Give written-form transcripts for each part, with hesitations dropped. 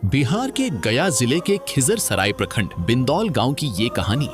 बिहार के गया जिले के खिजर सराय प्रखंड बिंदौल गांव की ये कहानी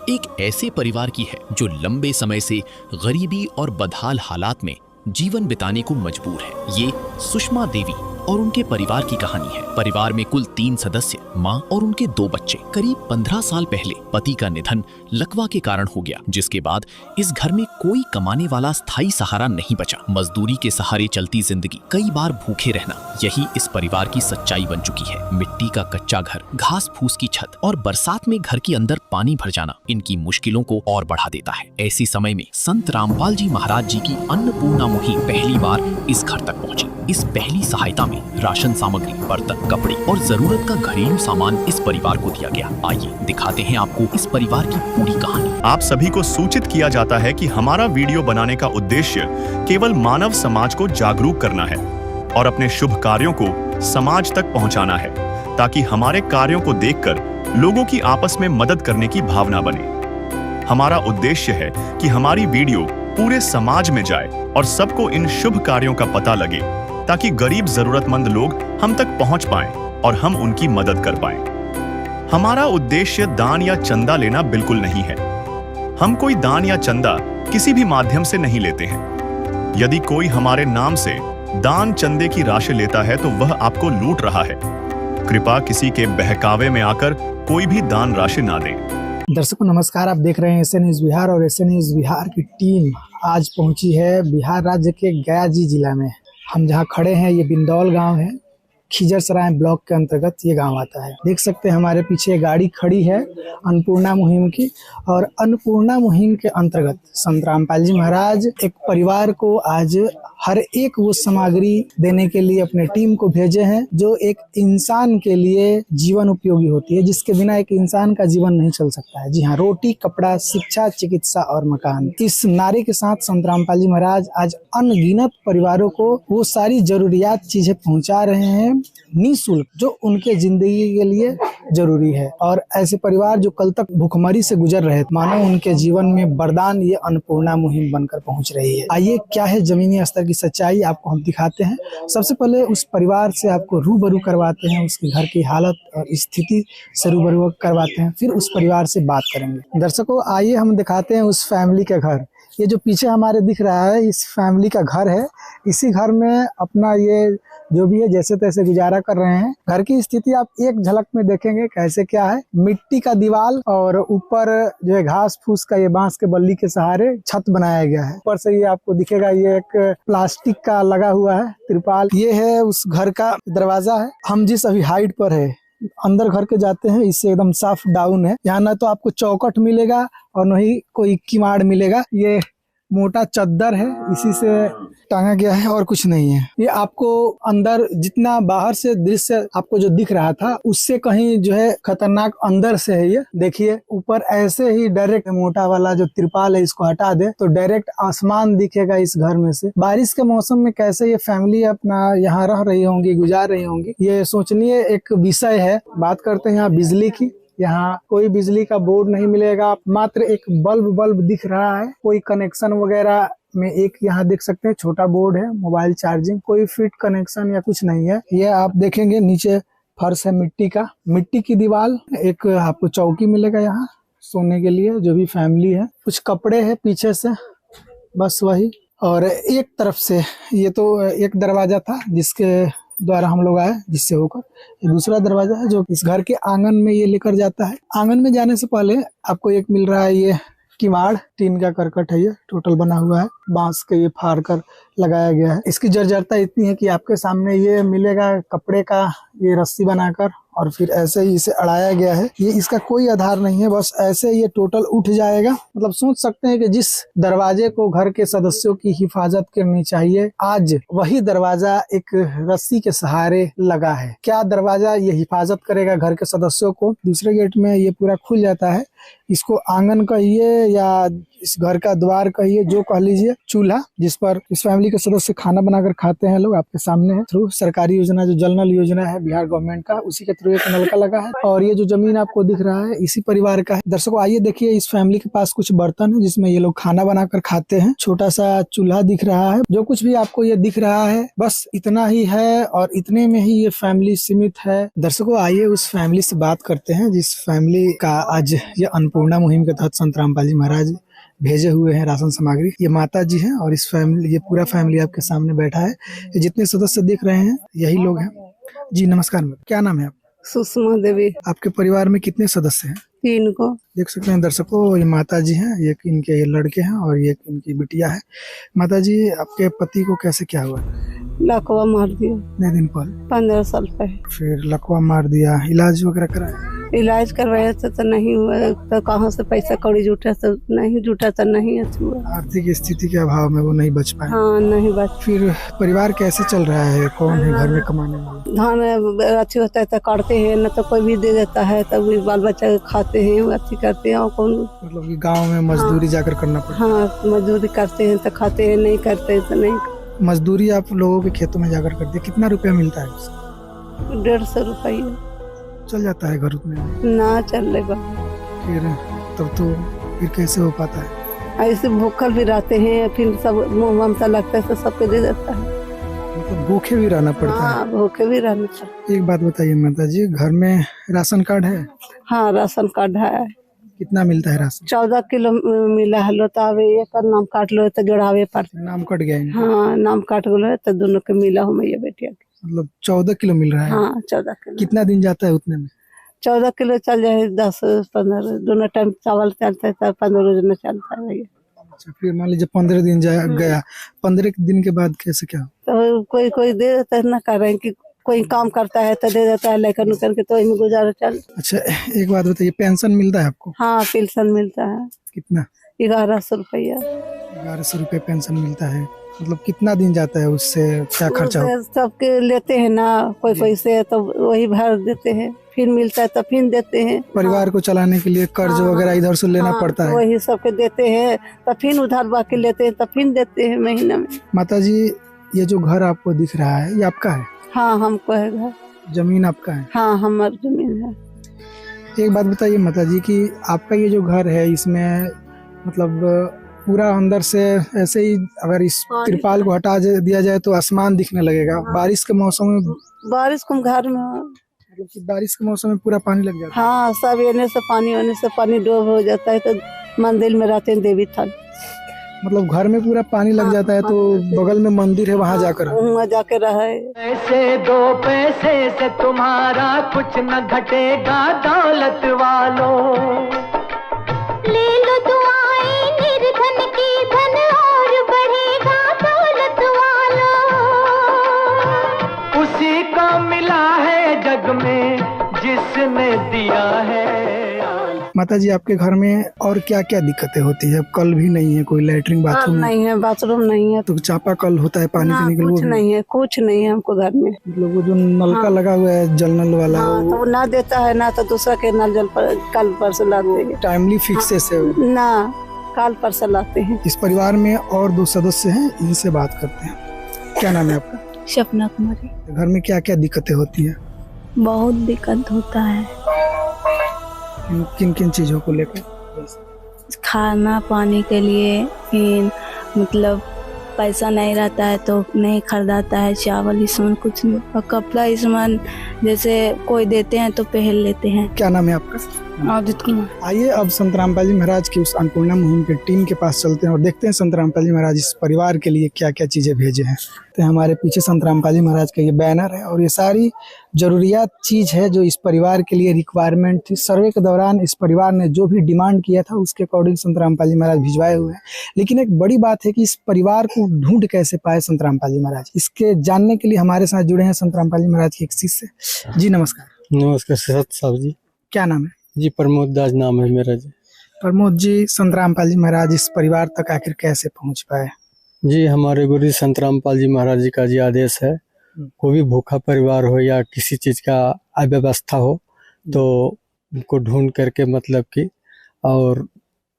एक ऐसे परिवार की है जो लंबे समय से गरीबी और बदहाल हालात में जीवन बिताने को मजबूर है। ये सुषमा देवी और उनके परिवार की कहानी है। परिवार में कुल 3 सदस्य, माँ और उनके 2 बच्चे। करीब 15 साल पहले पति का निधन लकवा के कारण हो गया, जिसके बाद इस घर में कोई कमाने वाला स्थायी सहारा नहीं बचा। मजदूरी के सहारे चलती जिंदगी, कई बार भूखे रहना, यही इस परिवार की सच्चाई बन चुकी है। मिट्टी का कच्चा घर, घास फूस की छत और बरसात में घर के अंदर पानी भर जाना इनकी मुश्किलों को और बढ़ा देता है। ऐसे समय में संत रामपाल जी महाराज जी की अन्नपूर्णा मुहिम पहली बार इस घर तक पहुंची। इस पहली सहायता में राशन सामग्री, बर्तन, कपड़े और जरूरत का घरेलू सामान इस परिवार को दिया गया। आइए दिखाते हैं आपको इस परिवार की पूरी कहानी। आप सभी को सूचित किया जाता है कि हमारा वीडियो बनाने का उद्देश्य केवल मानव समाज को जागरूक करना है और अपने शुभ कार्यों को समाज तक पहुंचाना है, ताकि हमारे कार्यों को देखकर लोगों की आपस में मदद करने की भावना बने। हमारा उद्देश्य है कि हमारी वीडियो पूरे समाज में जाए और सबको इन शुभ कार्यों का पता लगे, ताकि गरीब जरूरतमंद लोग हम तक पहुंच पाएं और हम उनकी मदद कर पाएं। हमारा उद्देश्य दान या चंदा लेना बिल्कुल नहीं है। हम कोई दान या चंदा किसी भी माध्यम से नहीं लेते हैं। यदि कोई हमारे नाम से दान चंदे की राशि लेता है तो वह आपको लूट रहा है। कृपया किसी के बहकावे में आकर कोई भी दान राशि ना दें। दर्शकों नमस्कार, आप देख रहे हैं एसए न्यूज़ बिहार और एसए न्यूज़ बिहार की टीम आज पहुंची है बिहार राज्य के गया जिला में। हम जहां खड़े हैं ये बिंदौल गांव है, खिजर सराय ब्लॉक के अंतर्गत ये गांव आता है। देख सकते हैं हमारे पीछे गाड़ी खड़ी है अन्नपूर्णा मुहिम की, और अन्नपूर्णा मुहिम के अंतर्गत संत रामपाल जी महाराज एक परिवार को आज हर एक वो सामग्री देने के लिए अपने टीम को भेजे हैं जो एक इंसान के लिए जीवन उपयोगी होती है, जिसके बिना एक इंसान का जीवन नहीं चल सकता है। जी हाँ, रोटी, कपड़ा, शिक्षा, चिकित्सा और मकान। इस नारे के साथ संत रामपाल जी महाराज आज अनगिनत परिवारों को वो सारी जरूरियात चीजें पहुंचा रहे हैं निःशुल्क, जो उनके जिंदगी के लिए जरूरी है। और ऐसे परिवार जो कल तक भूखमरी से गुजर रहे, मानो उनके जीवन में वरदान ये अन्नपूर्णा मुहिम बनकर पहुंच रही है। आइए क्या है जमीनी स्तर की सच्चाई आपको हम दिखाते हैं। सबसे पहले उस परिवार से आपको रूबरू करवाते हैं, उसके घर की हालत और स्थिति से रूबरू करवाते हैं, फिर उस परिवार से बात करेंगे। दर्शकों आइए हम दिखाते हैं उस फैमिली का घर। ये जो पीछे हमारे दिख रहा है इस फैमिली का घर है। इसी घर में अपना ये जो भी है जैसे तैसे गुजारा कर रहे हैं। घर की स्थिति आप एक झलक में देखेंगे कैसे क्या है। मिट्टी का दीवार और ऊपर जो है घास फूस का ये बांस के बल्ली के सहारे छत बनाया गया है। ऊपर से ये आपको दिखेगा ये एक प्लास्टिक का लगा हुआ है त्रिपाल। ये है उस घर का दरवाजा है। हम जिस अभी हाइट पर है अंदर घर के जाते हैं, इससे एकदम साफ डाउन है। यहाँ ना तो आपको चौखट मिलेगा और न ही कोई किवाड़ मिलेगा। ये मोटा चद्दर है, इसी से टांगा गया है और कुछ नहीं है। ये आपको अंदर जितना बाहर से दृश्य आपको जो दिख रहा था उससे कहीं जो है खतरनाक अंदर से है। ये देखिए ऊपर ऐसे ही डायरेक्ट मोटा वाला जो तिरपाल है इसको हटा दे तो डायरेक्ट आसमान दिखेगा इस घर में से। बारिश के मौसम में कैसे ये फैमिली अपना यहाँ रह रही होंगी, गुजार रही होंगी, ये सोचनीय एक विषय है। बात करते हैं यहाँ बिजली की। यहाँ कोई बिजली का बोर्ड नहीं मिलेगा, मात्र एक बल्ब दिख रहा है। कोई कनेक्शन वगैरह में एक यहाँ देख सकते हैं छोटा बोर्ड है, मोबाइल चार्जिंग, कोई फिट कनेक्शन या कुछ नहीं है। ये आप देखेंगे नीचे फर्श है मिट्टी का, मिट्टी की दीवार। एक आपको चौकी मिलेगा यहाँ सोने के लिए, जो भी फैमिली है। कुछ कपड़े है पीछे से, बस वही। और एक तरफ से ये तो एक दरवाजा था जिसके द्वारा हम लोग आए, जिससे होकर ये दूसरा दरवाजा है जो इस घर के आंगन में ये लेकर जाता है। आंगन में जाने से पहले आपको एक मिल रहा है ये किवाड़, टीन का करकट है, ये टोटल बना हुआ है, बांस के ये फाड़ कर लगाया गया है। इसकी जर्जरता इतनी है कि आपके सामने ये मिलेगा कपड़े का ये रस्सी बनाकर और फिर ऐसे ही इसे अड़ाया गया है। ये इसका कोई आधार नहीं है, बस ऐसे ये टोटल उठ जाएगा। मतलब सोच सकते हैं कि जिस दरवाजे को घर के सदस्यों की हिफाजत करनी चाहिए, आज वही दरवाजा एक रस्सी के सहारे लगा है। क्या दरवाजा ये हिफाजत करेगा घर के सदस्यों को? दूसरे गेट में ये पूरा खुल जाता है। इसको आंगन कहिए या इस घर का द्वार कहिए, जो कह लीजिए, चूल्हा, जिस पर इस फैमिली के सदस्य खाना बनाकर खाते हैं लोग, आपके सामने है। थ्रू सरकारी योजना, जो जल नल योजना है बिहार गवर्नमेंट का, उसी के थ्रू एक नलका लगा है। और ये जो जमीन आपको दिख रहा है इसी परिवार का है। दर्शकों आइए देखिए, इस फैमिली के पास कुछ बर्तन है जिसमें ये लोग खाना बनाकर खाते हैं। छोटा सा चूल्हा दिख रहा है। जो कुछ भी आपको ये दिख रहा है बस इतना ही है और इतने में ही ये फैमिली सीमित है। दर्शकों आइए उस फैमिली से बात करते हैं जिस फैमिली का आज ये अन्नपूर्णा मुहिम के तहत संत रामपाल जी महाराज भेजे हुए हैं राशन सामग्री। ये माता जी हैं और इस फैमिली, ये पूरा फैमिली आपके सामने बैठा है। ये जितने सदस्य दिख रहे हैं यही लोग हैं। जी नमस्कार मैम, क्या नाम है आप? सुषमा देवी। आपके परिवार में कितने सदस्य हैं? 3 को। देख सकते हैं दर्शकों, ये माता जी हैं, ये इनके लड़के हैं और ये इनकी बिटिया है। माता जी, आपके पति को कैसे क्या हुआ? लकवा मार दिया। कितने दिन पहले? 15 साल पहले। फिर लकवा मार दिया, इलाज वगैरह कराया? इलाज करवाया तो नहीं हुआ, तो कहाँ से पैसा कौड़ी जुटा तो नहीं जुटा, तो नहीं अच्छा हुआ। आर्थिक स्थिति के अभाव में वो नहीं बच पाए। हाँ नहीं बच। फिर परिवार कैसे चल रहा है? कौन है घर में कमाने वाला? धान अच्छी होता है तो काटते हैं, न तो कोई भी दे देता है, तब बाल बच्चा खाते हैं, अच्छी करते हैं। और कौन मतलब कि गाँव में मजदूरी जाकर करना पड़ता है? हाँ मजदूरी करते हैं तो खाते हैं, नहीं करते तो नहीं। मजदूरी आप लोगों के खेतों में जाकर करते हैं, कितना रुपया मिलता है उसका? 150 रुपये। चल जाता है घर उतने में? ना चलेगा। फिर तब तो फिर कैसे हो पाता है? ऐसे भूखल भी रहते हैं, फिर सब ममता लगता है तो सबको दे देता है। मतलब भूखे भी रहना पड़ता है? हाँ भूखे भी रहना पड़ता है। एक बात बताइए माता जी, घर में राशन कार्ड है? हाँ राशन कार्ड है। कितना मिलता है राशन? 14 किलो मिला है। तो अब एक नाम काट लो तो जोड़ावे पड़ता। नाम कट गया है? हाँ नाम काट गलो तो दोनों के मिला हो मैया बेटिया के। मतलब 14 किलो मिल रहा है? हाँ 14 किलो। कितना दिन जाता है उतने में? 14 किलो चल जाए, 10-15 दोनों टाइम चावल चलता है तो 15 रोज में चलता है भैया। अच्छा, फिर मान लीजिए 15 दिन गया, 15 दिन के बाद कैसे क्या? तो कोई कोई दे देता है, ना कर रहे हैं कि कोई काम करता है तो दे देता है, लेकर नुकर के तो इनमें गुजारा चल। अच्छा एक बात बताइए, पेंशन मिलता है आपको? हाँ पेंशन मिलता है। कितना? 1100 रुपया। 1100 रुपये पेंशन मिलता है। मतलब कितना दिन जाता है, उससे क्या खर्चा हो? सबके लेते हैं ना, कोई पैसे तो वही भर देते हैं, फिर मिलता है तो फिर देते हैं। परिवार को चलाने के लिए कर्ज वगैरह इधर से लेना पड़ता है? वही सबके देते हैं, तो फिर उधार बाकी लेते हैं, तो फिर देते हैं महीना में। माता जी, ये जो घर आपको दिख रहा है ये आपका है? हाँ हमको है घर। जमीन आपका है? हाँ हमारी जमीन है। एक बात बताइए माता जी कि आपका ये जो घर है इसमें मतलब पूरा अंदर से ऐसे ही अगर इस तिरपाल को हटा दिया जाए तो आसमान दिखने लगेगा। बारिश के मौसम में, बारिश को घर में मतलब कि बारिश के मौसम में पूरा पानी लग जाता है? हाँ सब एने से पानी डूब हो जाता है, तो मंदिर में रहते हैं देवी थान। मतलब घर में पूरा पानी लग जाता है तो बगल में मंदिर है, वहाँ जाकर रहे। पैसे 2 पैसे से तुम्हारा कुछ न घटेगा दौलत वालों। ले लो दुआएं निर्धन की, धन और बढ़ेगा दौलत वालों। उसी को मिला है जग में जिसने दिया है। माता जी, आपके घर में और क्या क्या दिक्कतें होती है? कल भी नहीं है, कोई लैट्रिन बाथरूम नहीं है, बाथरूम नहीं है, तो चापा कल होता है पानी पीने के लिए? कुछ नहीं है, कुछ नहीं है हमको घर में। मतलब वो जो नलका लगा हुआ है जल नल वाला, तो वो ना देता है ना, तो दूसरा के नल जल पर कल पर से लाते हैं। टाइमली फिक्सेस है ना, कल पर से लाते हैं। इस परिवार में और 2 सदस्य हैं, इनसे बात करते हैं। क्या नाम है आपका? सपना कुमारी। घर में क्या क्या दिक्कतें होती है? बहुत दिक्कत होता है। किन किन चीजों को लेकर? खाना पानी के लिए, फिर मतलब पैसा नहीं रहता है तो नहीं खरीदाता है, चावल इसमें कुछ नहीं, और कपड़ा इसमें जैसे कोई देते हैं तो पहन लेते हैं। क्या नाम है आपका? आदित्य कुमार। आइए अब संत रामपाल जी महाराज की उस अन्नपूर्णा मुहिम की टीम के पास चलते हैं और देखते हैं संत रामपाल जी महाराज इस परिवार के लिए क्या क्या चीजें भेजे हैं। तो हमारे पीछे संत रामपाल जी महाराज का ये बैनर है और ये सारी जरूरियात चीज है जो इस परिवार के लिए रिक्वायरमेंट थी। सर्वे के दौरान इस परिवार ने जो भी डिमांड किया था उसके अकॉर्डिंग संत रामपाल जी महाराज भिजवाए हुए हैं। लेकिन एक बड़ी बात है कि इस परिवार को ढूंढ कैसे पाए संत रामपाल जी महाराज, इसके जानने के लिए हमारे साथ जुड़े हैं संत रामपाल जी महाराज के एक शिष्य। जी नमस्कार। नमस्कार सत साहब जी। क्या नाम है? जी प्रमोद दास नाम है मेरा जी। प्रमोद जी, संत रामपाल जी महाराज इस परिवार तक आखिर कैसे पहुंच पाए? जी हमारे गुरु संत रामपाल जी महाराज जी का जी आदेश है, कोई भी भूखा परिवार हो या किसी चीज का अव्यवस्था हो तो उनको ढूंढ करके मतलब कि और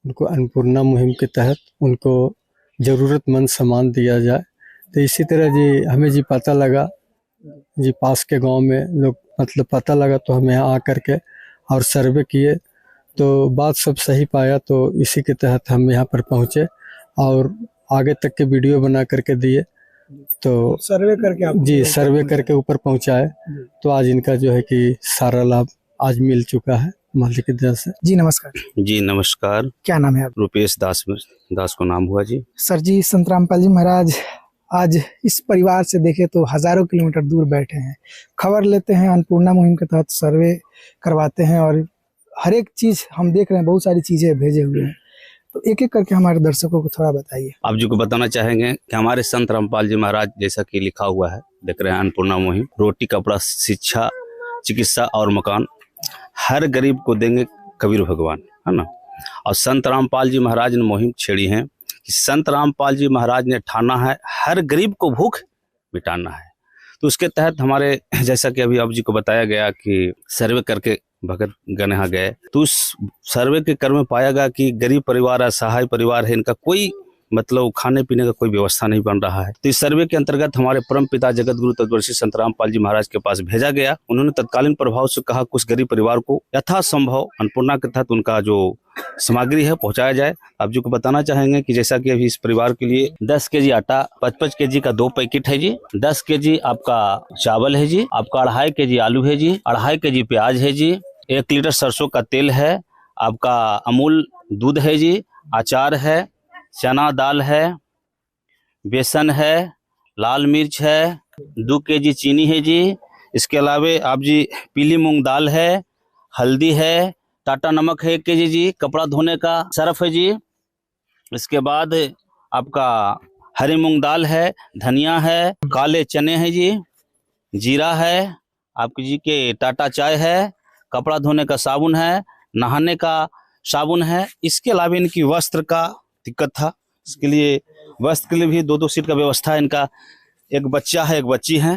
उनको अन्नपूर्णा मुहिम के तहत उनको ज़रूरतमंद सामान दिया जाए। तो इसी तरह जी हमें जी पता लगा जी पास के गांव में लोग मतलब पता लगा तो हम यहाँ आकर के और सर्वे किए तो बात सब सही पाया, तो इसी के तहत हम यहाँ पर पहुँचे और आगे तक के वीडियो बना करके दिए। तो सर्वे करके आप जी सर्वे करके ऊपर पहुँचाए, तो आज इनका जो है कि सारा लाभ आज मिल चुका है मालिक की दया से। जी नमस्कार। जी नमस्कार। क्या नाम है आप? रुपेश दास को नाम हुआ जी। सर जी, संत रामपाल जी महाराज आज इस परिवार से देखे तो हजारों किलोमीटर दूर बैठे हैं, खबर लेते हैं, अन्नपूर्णा मुहिम के तहत सर्वे करवाते हैं और हर एक चीज हम देख रहे हैं, बहुत सारी चीजें भेजे हुए हैं। तो एक एक करके हमारे दर्शकों को थोड़ा बताइए। आप जी को बताना चाहेंगे कि हमारे संत रामपाल जी महाराज जैसा कि लिखा हुआ है, देख रहे हैं अन्नपूर्णा मुहिम, रोटी कपड़ा शिक्षा चिकित्सा और मकान हर गरीब को देंगे कबीर भगवान, है ना। और संत रामपाल जी महाराज ने मुहिम छेड़ी है कि संत रामपाल जी महाराज ने ठाना है हर गरीब को भूख मिटाना है। तो उसके तहत हमारे जैसा कि अभी आप जी को बताया गया कि सर्वे करके भगत गण यहाँ गए, तो उस सर्वे के क्रम में पाया गया कि गरीब परिवार असहाय परिवार है, इनका कोई मतलब खाने पीने का कोई व्यवस्था नहीं बन रहा है। तो इस सर्वे के अंतर्गत हमारे परम पिता जगत गुरु तत्वदर्शी संत रामपाल जी महाराज के पास भेजा गया। उन्होंने तत्कालीन प्रभाव से कहा कुछ गरीब परिवार को यथासंभव अन्नपूर्णा के तहत उनका जो सामग्री है पहुंचाया जाए। आप जी को बताना चाहेंगे कि जैसा कि अभी इस परिवार के लिए 10 केजी आटा, 55 केजी का 2 पैकेट है जी, 10 केजी आपका चावल है जी, आपका 2.5 केजी आलू है जी, 2.5 केजी प्याज है जी, 1 लीटर सरसों का तेल है, आपका अमूल दूध है जी, अचार है, चना दाल है, बेसन है, लाल मिर्च है, 2 केजी चीनी है जी। इसके अलावा आप जी पीली मूंग दाल है, हल्दी है, टाटा नमक है 1 केजी जी, कपड़ा धोने का सर्फ है जी। इसके बाद आपका हरी मूंग दाल है, धनिया है, काले चने हैं जी, जीरा है, आपकी जी के टाटा चाय है, कपड़ा धोने का साबुन है, नहाने का साबुन है। इसके अलावा इनकी वस्त्र का दिक्कत था, इसके लिए वस्त्र के लिए भी 2-2 सीट का व्यवस्था है। इनका एक बच्चा है, एक बच्ची है,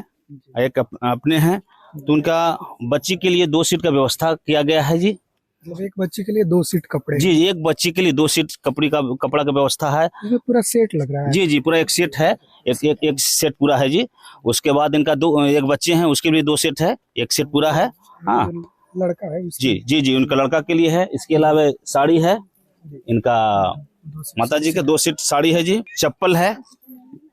एक अपने हैं, तो उनका बच्ची के लिए 2 सीट का व्यवस्था किया गया है जी। मतलब एक बच्ची के लिए 2 सीट कपड़े? जी, एक बच्ची के लिए 2 सीट कपड़ा का व्यवस्था है। ये पूरा सेट लग रहा है? जी, पूरा एक सेट है, एक सेट पूरा है जी। उसके बाद इनका एक बच्चे हैं, उसके लिए 2 सेट है, एक सेट पूरा है। हाँ, लड़का है जी, उनका लड़का के लिए है। इसके अलावा साड़ी है, इनका माता जी के 2 सेट साड़ी है जी, चप्पल है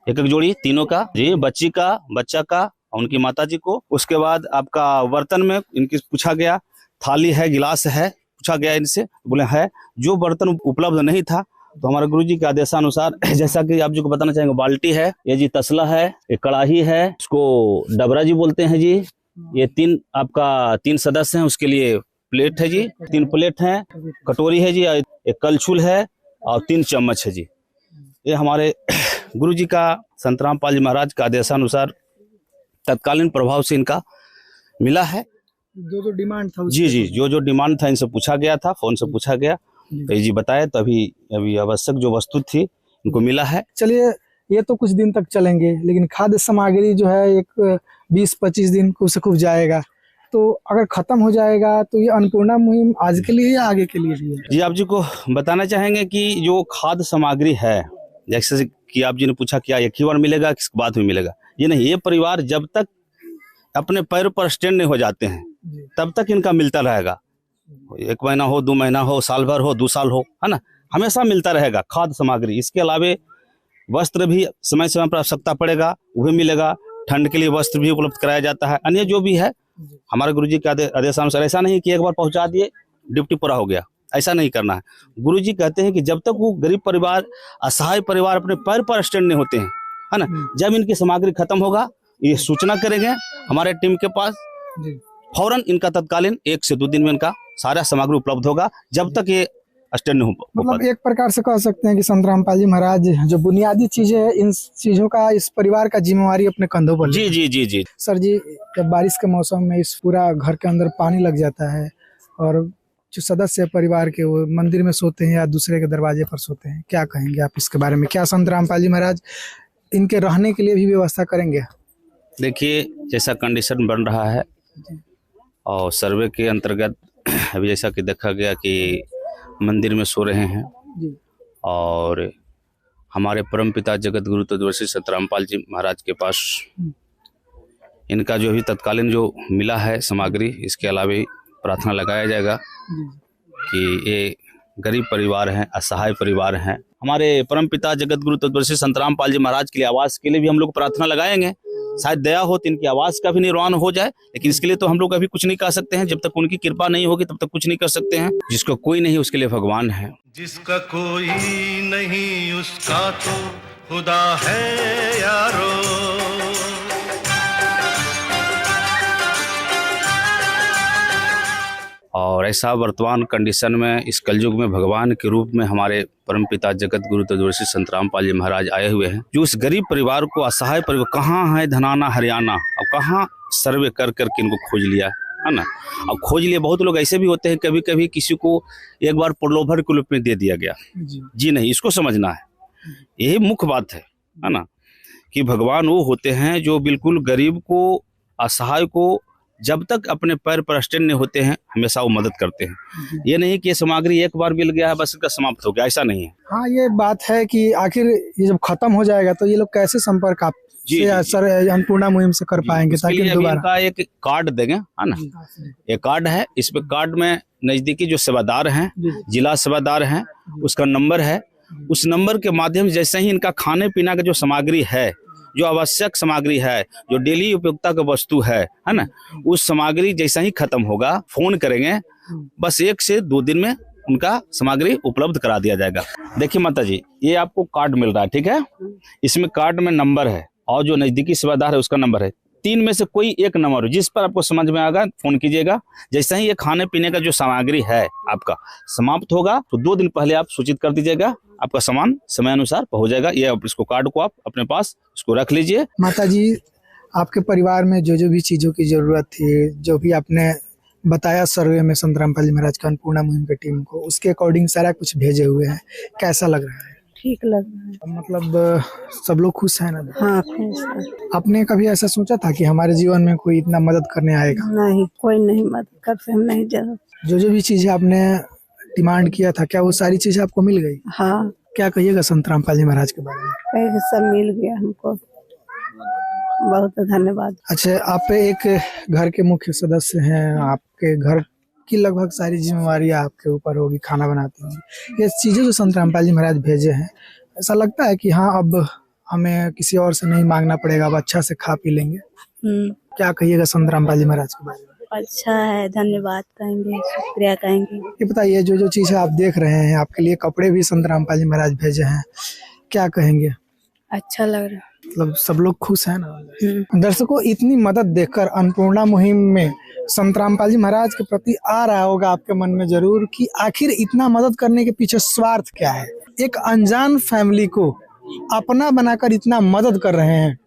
1 जोड़ी तीनों का जी, बच्ची का, बच्चा का और उनकी माता जी को। उसके बाद आपका बर्तन में इनकी पूछा गया, थाली है, गिलास है, पूछा गया इनसे, बोले है। जो बर्तन उपलब्ध नहीं था तो हमारे गुरुजी के आदेशानुसार जैसा कि आप जी को बताना चाहेंगे, बाल्टी है ये जी, तसला है, एक कड़ाही है, उसको डबरा जी बोलते हैं जी। ये 3 सदस्य हैं, उसके लिए प्लेट है जी, 3 प्लेट है, कटोरी है जी, एक कलछुल है और 3 चम्मच है जी। ये हमारे गुरुजी का संत रामपाल जी महाराज का आदेशानुसार तत्कालीन प्रभाव से इनका मिला है। जो डिमांड था जी, जो डिमांड था इनसे पूछा गया था, फोन से पूछा गया, तो ये जी बताए, तो अभी आवश्यक जो वस्तु थी इनको मिला है। चलिए, ये तो कुछ दिन तक चलेंगे, लेकिन खाद्य सामग्री जो है एक 20-25 दिन खूब से खूब जाएगा, तो अगर खत्म हो जाएगा तो ये अन्नपूर्णा मुहिम आज के लिए या आगे के लिए भी है? जी, आप जी को बताना चाहेंगे कि जो खाद्य सामग्री है, जैसे कि आप जी ने पूछा क्या एक ही बार मिलेगा, किसके बाद में मिलेगा, ये नहीं, ये परिवार जब तक अपने पैर पर स्टैंड नहीं हो जाते हैं तब तक इनका मिलता रहेगा। 1 महीना हो, 2 महीना हो, साल भर हो, 2 साल हो, है ना, हमेशा मिलता रहेगा खाद्य सामग्री। इसके अलावा वस्त्र भी समय समय पर आवश्यकता पड़ेगा, वो भी मिलेगा। ठंड के लिए वस्त्र भी उपलब्ध कराया जाता है। अन्य जो भी है हमारे गुरुजी के आदेशानुसार, ऐसा नहीं कि एक बार पहुंचा दिए ड्यूटी पूरा हो गया, ऐसा नहीं करना है। गुरुजी कहते हैं कि जब तक वो गरीब परिवार, असहाय परिवार अपने पैर पर स्टैंड नहीं होते हैं, है ना, जब इनकी सामग्री खत्म होगा ये सूचना करेंगे हमारे टीम के पास, फौरन इनका तत्कालीन 1 से 2 दिन में इनका सारा सामग्री उपलब्ध होगा, जब तक ये स्टैंड नहीं हो। मतलब एक प्रकार से कह सकते हैं कि संत रामपाल जी महाराज जो बुनियादी चीजें हैं, इन चीजों का इस परिवार का जिम्मेवारी अपने कंधों पर। जी। सर जी, जब बारिश के मौसम में इस पूरा घर के अंदर पानी लग जाता है और जो सदस्य परिवार के वो मंदिर में सोते हैं या दूसरे के दरवाजे पर सोते हैं, क्या कहेंगे आप इसके बारे में? क्या संत रामपाल जी महाराज इनके रहने के लिए भी व्यवस्था करेंगे? देखिए, जैसा कंडीशन बन रहा है और सर्वे के अंतर्गत अभी जैसा कि देखा गया कि मंदिर में सो रहे हैं और हमारे परमपिता जगत गुरु तत्वदर्शी संत रामपाल जी महाराज के पास इनका जो भी तत्कालीन जो मिला है सामग्री, इसके अलावा प्रार्थना लगाया जाएगा कि ये गरीब परिवार हैं, असहाय परिवार हैं। हमारे परमपिता जगत गुरु तत्वदर्शी संत रामपाल जी महाराज के लिए आवास के लिए भी हम लोग प्रार्थना लगाएंगे। शायद दया हो तो इनकी आवास का भी निर्माण हो जाए, लेकिन इसके लिए तो हम लोग अभी कुछ नहीं कर सकते हैं। जब तक उनकी कृपा नहीं होगी तब तक कुछ नहीं कर सकते हैं। जिसको कोई नहीं उसके लिए भगवान है। जिसका कोई नहीं उसका तो खुदा है यारो। और ऐसा वर्तमान कंडीशन में इस कलयुग में भगवान के रूप में हमारे परमपिता जगत गुरु तत्वदर्शी संत रामपाल जी महाराज आए हुए हैं, जो उस गरीब परिवार को, असहाय परिवार, कहाँ है धनाना हरियाणा, अब कहाँ सर्वे कर करके इनको खोज लिया है ना। अब खोज लिए बहुत लोग ऐसे भी होते हैं, कभी कभी किसी को एक बार प्रलोभन के रूप में दे दिया गया। जी नहीं, इसको समझना है, यही मुख्य बात है ना, कि भगवान वो होते हैं जो बिल्कुल गरीब को, असहाय को जब तक अपने पैर पर स्टैंड नहीं होते हैं हमेशा वो मदद करते हैं। ये नहीं कि ये सामग्री एक बार मिल गया है बस इसका समाप्त हो गया, ऐसा नहीं है। हाँ, ये बात है कि आखिर ये जब खत्म हो जाएगा तो ये लोग कैसे संपर्क आप सर अन्नपूर्णा मुहिम से कर पाएंगे? ताकि दोबारा एक कार्ड देंगे, है ना, एक कार्ड है, इस पे कार्ड में नजदीकी जो सेवादार हैं, जिला सेवादार हैं, उसका नंबर है। उस नंबर के माध्यम से जैसे ही इनका खाने पीने का जो सामग्री है, जो आवश्यक सामग्री है, जो डेली उपयोगिता का वस्तु है ना, उस सामग्री जैसा ही खत्म होगा फोन करेंगे, बस 1 से 2 दिन में उनका सामग्री उपलब्ध करा दिया जाएगा। देखिए माता जी, ये आपको कार्ड मिल रहा है, ठीक है, इसमें कार्ड में नंबर है और जो नजदीकी सेवादार है उसका नंबर है। 3 में से कोई एक नंबर हो, जिस पर आपको समझ में आएगा फोन कीजिएगा। जैसे ही ये खाने पीने का जो सामग्री है आपका समाप्त होगा तो 2 दिन पहले आप सूचित कर दीजिएगा, आपका सामान समय अनुसार पहुंच जाएगा। ये इसको कार्ड को आप अपने पास इसको रख लीजिए। माता जी, आपके परिवार में जो भी चीजों की जरूरत थी, जो भी आपने बताया सर्वे में संत रामपाल जी महाराज का अन्नपूर्णा मुहिम की टीम को, उसके अकॉर्डिंग सारा कुछ भेजे हुए हैं, कैसा लग रहा है? ठीक लग रहा है। मतलब सब लोग खुश है ना? हाँ, खुश है। आपने कभी ऐसा सोचा था कि हमारे जीवन में कोई इतना मदद करने आएगा? नहीं, कोई नहीं मदद करते, हम नहीं जानते। जो भी चीजें आपने डिमांड किया था, क्या वो सारी चीजें आपको मिल गई? हाँ। क्या कहिएगा संत रामपाल जी महाराज के बारे में? कहीं सब मिल गया हमको, बहुत धन्यवाद। अच्छा, आप एक घर के मुख्य सदस्य हैं, आपके घर की लगभग सारी जिम्मेवारियां आपके ऊपर होगी, खाना बनाती होंगी। ये चीजें जो संत रामपाल जी महाराज भेजे हैं, ऐसा लगता है कि हाँ अब हमें किसी और से नहीं मांगना पड़ेगा, अब अच्छा से खा पी लेंगे। क्या कहिएगा संत रामपाल जी महाराज के बारे में? अच्छा है, धन्यवाद कहेंगे, शुक्रिया कहेंगे। ये बताइए, जो चीजें आप देख रहे हैं, आपके लिए कपड़े भी संत रामपाल जी महाराज भेजे हैं, क्या कहेंगे? अच्छा लग रहा है, मतलब सब लोग खुश हैं ना? दर्शकों, इतनी मदद देखकर अन्नपूर्णा मुहिम में संत रामपाल जी महाराज के प्रति आ रहा होगा आपके मन में जरूर कि आखिर इतना मदद करने के पीछे स्वार्थ क्या है। एक अनजान फैमिली को अपना बनाकर इतना मदद कर रहे हैं,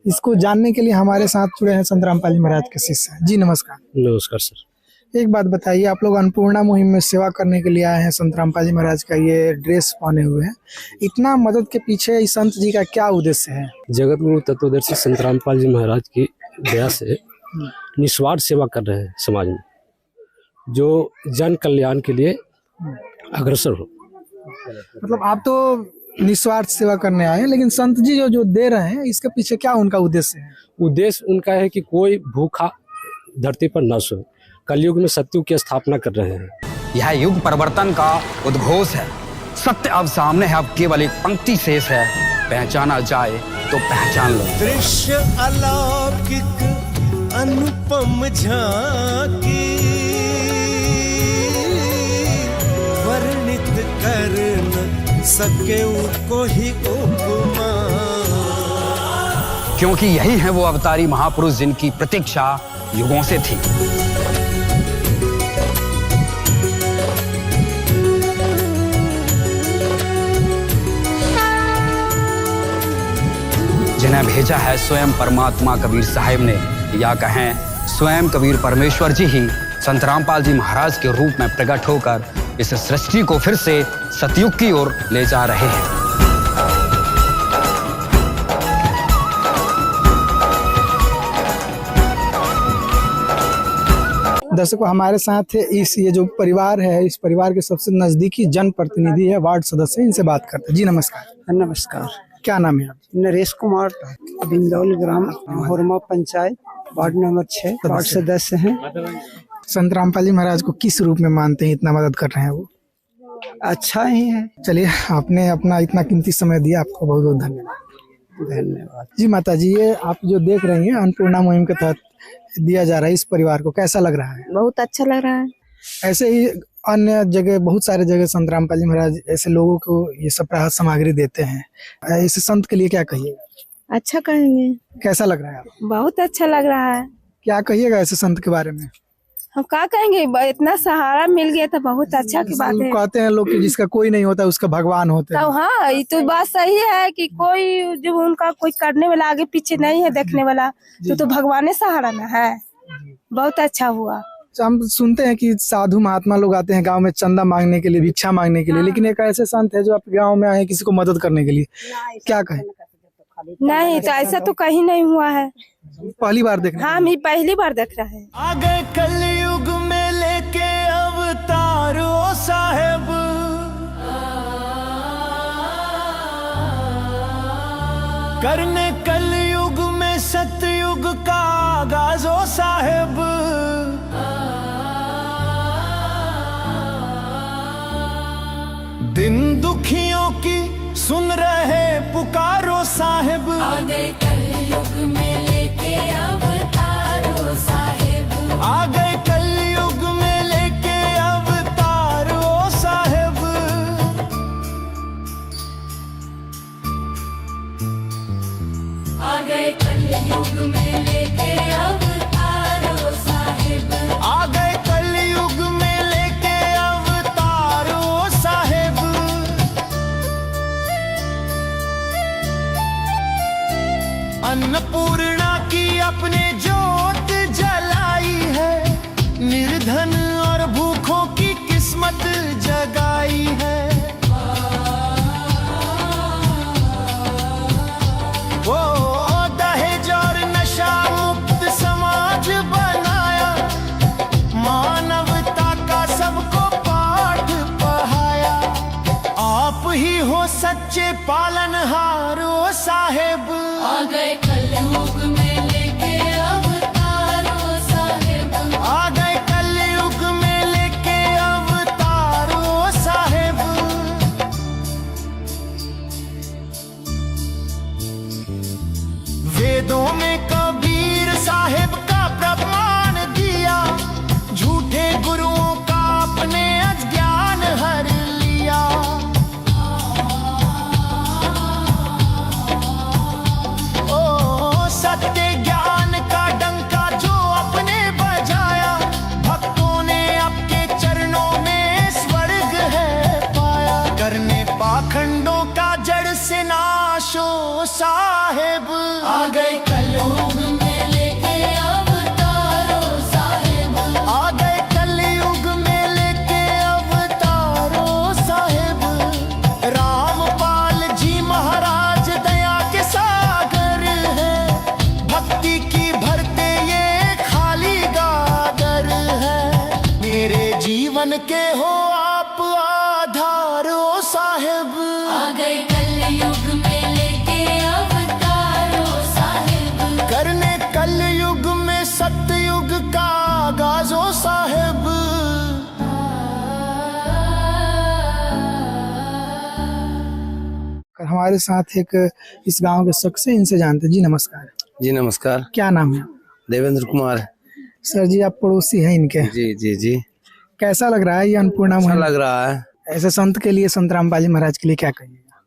इसको जानने के लिए हमारे साथ जुड़े हैं संत रामपाल जी महाराज के शिष्य। जी नमस्कार। नमस्कार सर। एक बात बताइए, आप लोग अन्नपूर्णा मुहिम में सेवा करने के लिए आए हैं, संत रामपाल जी महाराज का ये ड्रेस पहने हुए हैं, इतना मदद के पीछे इस संत जी का क्या उद्देश्य है? जगत गुरु तत्वदर्शी संत रामपाल जी महाराज की दया से निस्वार्थ सेवा कर रहे हैं समाज में, जो जन कल्याण के लिए अग्रसर हो। मतलब आप तो निस्वार्थ सेवा करने आए हैं, लेकिन संत जी जो दे रहे हैं, इसके पीछे क्या उनका उद्देश्य है? उद्देश्य उनका है कि कोई भूखा धरती पर न सोए। कलयुग में सत्युग की स्थापना कर रहे हैं। यह युग परिवर्तन का उद्घोष है। सत्य अब सामने है, अब केवल एक पंक्ति शेष है, पहचाना जाए तो पहचान लो। दृश्य अलौकिक अनुपम झांकी, वर्णित कर न सके उनको ही उपमा। क्योंकि यही है वो अवतारी महापुरुष जिनकी प्रतीक्षा युगों से थी। जिन्हें भेजा है स्वयं परमात्मा कबीर साहिब ने, या कहें स्वयं कबीर परमेश्वर जी ही संत रामपाल जी महाराज के रूप में प्रकट होकर इस सृष्टि को फिर से सतयुग की ओर ले जा रहे हैं। दर्शकों, हमारे साथ है ये जो परिवार है, इस परिवार के सबसे नजदीकी जनप्रतिनिधि है, वार्ड सदस्य, इनसे बात करते हैं। जी नमस्कार। नमस्कार। क्या नाम है आप? नरेश कुमार, बिंदौल ग्राम, होरमा पंचायत, वार्ड नंबर 6, वार्ड सदस्य हैं। संत रामपाल जी महाराज को किस रूप में मानते हैं, इतना मदद कर रहे हैं वो? अच्छा ही है। चलिए, आपने अपना इतना कीमती समय दिया, आपको बहुत बहुत धन्यवाद। धन्यवाद जी माता जी, ये आप जो देख रही हैं अन्नपूर्णा मुहिम के तहत दिया जा रहा है, इस परिवार को कैसा लग रहा है? बहुत अच्छा लग रहा है। ऐसे ही अन्य जगह, बहुत सारे जगह संत रामपाल जी महाराज ऐसे लोगों को ये सब राहत सामग्री देते हैं, ऐसे संत के लिए क्या कहिएगा? अच्छा कहेंगे। कैसा लग रहा है आपको? बहुत अच्छा लग रहा है। क्या कहिएगा ऐसे संत के बारे में? हम क्या कहेंगे, इतना सहारा मिल गया तो बहुत अच्छा की बात है। कहते हैं लोग कि जिसका कोई नहीं होता उसका भगवान होते हैं। तो हाँ, ये तो बात सही है कि कोई जब उनका कोई करने वाला आगे पीछे नहीं है देखने वाला, तो भगवान सहारा ना है। बहुत अच्छा हुआ। हम सुनते हैं कि साधु महात्मा लोग आते हैं गांव में चंदा मांगने के लिए, भिक्षा मांगने के लिए, लेकिन एक ऐसे संत है जो आपके गांव में आए किसी को मदद करने के लिए, क्या कहें? नहीं, तो ऐसा तो कहीं नहीं हुआ है। पहली बार देख रहे हैं? हाँ, हम पहली बार देख रहे हैं। आगे कलयुग में लेके अवतार ओ साहेब, करने कलयुग में सतयुग का आगाज ओ साहेब। दिन दुखियों की सुन रहे पुकारो साहेब, आगे कलयुग में लेके अवतारो साहेब, आगे कलयुग में लेके अवतारो साहेब। आगे कलयुग में लेके अवतारो साहेब, आगे कलयुग में लेके अवतारो साहेब। अन्नपूर्णा की अपने जोत जलाई है, निर्धन और भूखों की किस्मत जगाई है। वो दहेज और नशा मुक्त समाज बनाया, मानवता का सबको पाठ पढ़ाया। आप ही हो सच्चे पालनहार ओ साहेब, आगे कलयुग में लेके अवतारो साहेब, आगे कलयुग में लेके अवतारो साहेब। वेदों में कबीर साहेब का प्रमाण दिया, झूठे गुरुओं का अपने अज्ञान हर लिया। ओ सत्य ज्ञान का डंका जो अपने बजाया, भक्तों ने आपके चरणों में स्वर्ग है पाया। करने पाखंडों का जड़ से नाशो साहेब, आगे कलयुग में लेके अवतारो साहेब, आगे कलयुग में लेके अवतारो साहेब। रामपाल जी महाराज दया के सागर है, भक्ति की भरते ये खाली गागर है। मेरे जीवन के हो आप आधार ओ साहेब, आगे कलयुग में लेके अवतारो साहेब, करने कलयुग में सतयुग का आगाज ओ साहेब। हमारे साथ एक इस गांव के शख्स हैं, इनसे जानते हैं। जी नमस्कार। जी नमस्कार। क्या नाम है? देवेंद्र कुमार। सर जी, आप पड़ोसी हैं इनके? जी जी जी। कैसा लग रहा है ये अन्नपूर्णा अच्छा मुहिम? लग रहा है। ऐसे संत के लिए, संत रामपाल जी महाराज के लिए क्या कहिएगा?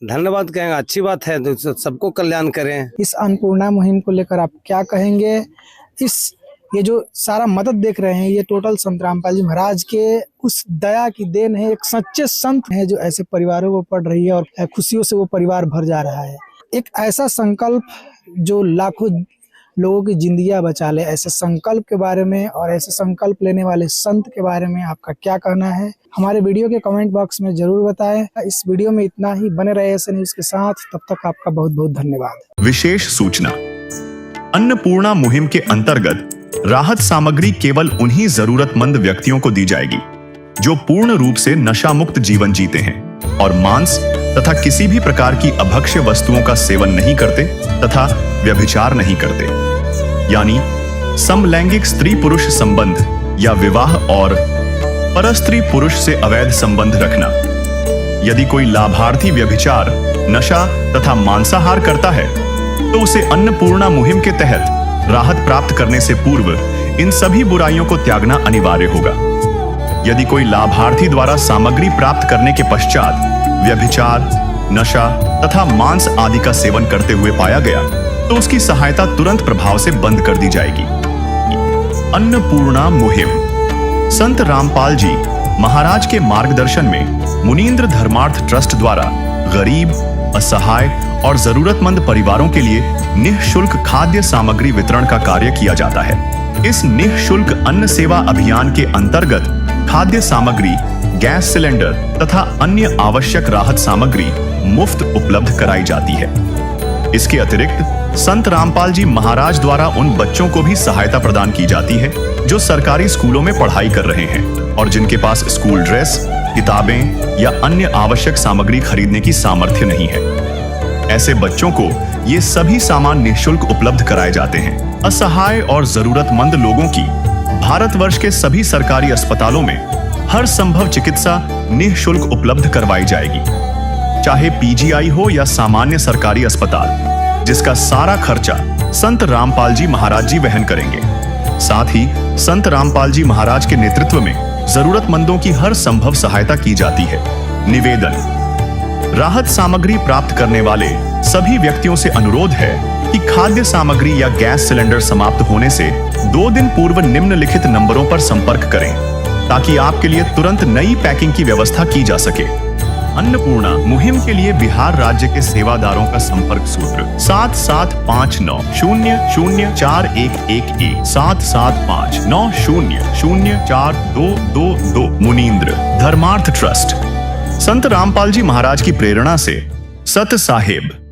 धन्यवाद कहेंगे, अच्छी बात है, तो सबको कल्याण करें। इस अन्नपूर्णा मुहिम को लेकर आप क्या कहेंगे? ये जो सारा मदद देख रहे हैं, ये टोटल संत रामपाल जी महाराज के उस दया की देन है। एक सच्चे संत है जो ऐसे परिवारों को पढ़ रही है और खुशियों से वो परिवार भर जा रहा है। एक ऐसा संकल्प जो लाखों लोगों की जिंदगियां बचा ले, ऐसे संकल्प के बारे में और ऐसे संकल्प लेने वाले संत के बारे में आपका क्या कहना है? हमारे वीडियो के कमेंट बॉक्स में जरूर बताएं। इस वीडियो में इतना ही। बने रहे ऐसे न्यूज के साथ। तब तक आपका बहुत बहुत धन्यवाद। विशेष सूचना, अन्नपूर्णा मुहिम के अंतर्गत राहत सामग्री केवल उन्हीं जरूरतमंद व्यक्तियों को दी जाएगी जो पूर्ण रूप से नशा मुक्त जीवन जीते हैं और मांस तथा किसी भी प्रकार की अभक्ष्य वस्तुओं का सेवन नहीं करते तथा व्यभिचार नहीं करते, यानी समलैंगिक स्त्री पुरुष संबंध या विवाह और परस्त्री पुरुष से अवैध संबंध रखना। यदि कोई लाभार्थी व्यभिचार, नशा तथा मांसाहार करता है तो उसे अन्नपूर्णा मुहिम के तहत राहत प्राप्त करने से पूर्व इन सभी बुराइयों को त्यागना अनिवार्य होगा। यदि कोई लाभार्थी द्वारा सामग्री प्राप्त करने के पश्चात व्यभिचार, नशा तथा मांस आदि का सेवन करते हुए पाया गया तो उसकी सहायता तुरंत प्रभाव से बंद कर दी जाएगी। अन्नपूर्णा मुहिम। संत रामपाल जी महाराज के मार्गदर्शन में मुनींद्र धर्मार्थ ट्रस्ट द्वारा गरीब, असहाय और जरूरतमंद परिवारों के लिए निःशुल्क खाद्य सामग्री वितरण का कार्य किया जाता है। इस निःशुल्क अन्न सेवा अभियान के अंतर्गत खाद्य सामग्री, गैस सिलेंडर तथा अन्य आवश्यक राहत सामग्री मुफ्त उपलब्ध कराई जाती है। इसके अतिरिक्त संत रामपाल जी महाराज द्वारा उन बच्चों को भी सहायता प्रदान की जाती है जो सरकारी स्कूलों में पढ़ाई कर रहे हैं और जिनके पास स्कूल ड्रेस, किताबें या अन्य आवश्यक सामग्री खरीदने की सामर्थ्य नहीं है। ऐसे बच्चों को ये सभी सामान निःशुल्क उपलब्ध कराए जाते हैं। असहाय और जरूरतमंद लोगों की भारतवर्ष के सभी सरकारी अस्पतालों में हर संभव चिकित्सा निःशुल्क उपलब्ध करवाई जाएगी, चाहे पीजीआई हो या सामान्य सरकारी अस्पताल, जिसका सारा खर्चा संत रामपाल जी महाराज जी वहन करेंगे। साथ ही संत रामपाल जी महाराज के नेतृत्व में जरूरतमंदों की हर संभव सहायता की जाती है। निवेदन। राहत सामग्री प्राप्त करने वाले सभी व्यक्तियों से अनुरोध है कि खाद्य सामग्री या गैस सिलेंडर समाप्त होने से 2 दिन पूर्व निम्नलिखित नंबरों पर संपर्क करें ताकि आपके लिए तुरंत नई पैकिंग की व्यवस्था की जा सके। अन्नपूर्णा मुहिम के लिए बिहार राज्य के सेवादारों का संपर्क सूत्र 7759004211 7759004222। मुनींद्र धर्मार्थ ट्रस्ट। संत रामपाल जी महाराज की प्रेरणा से सत साहेब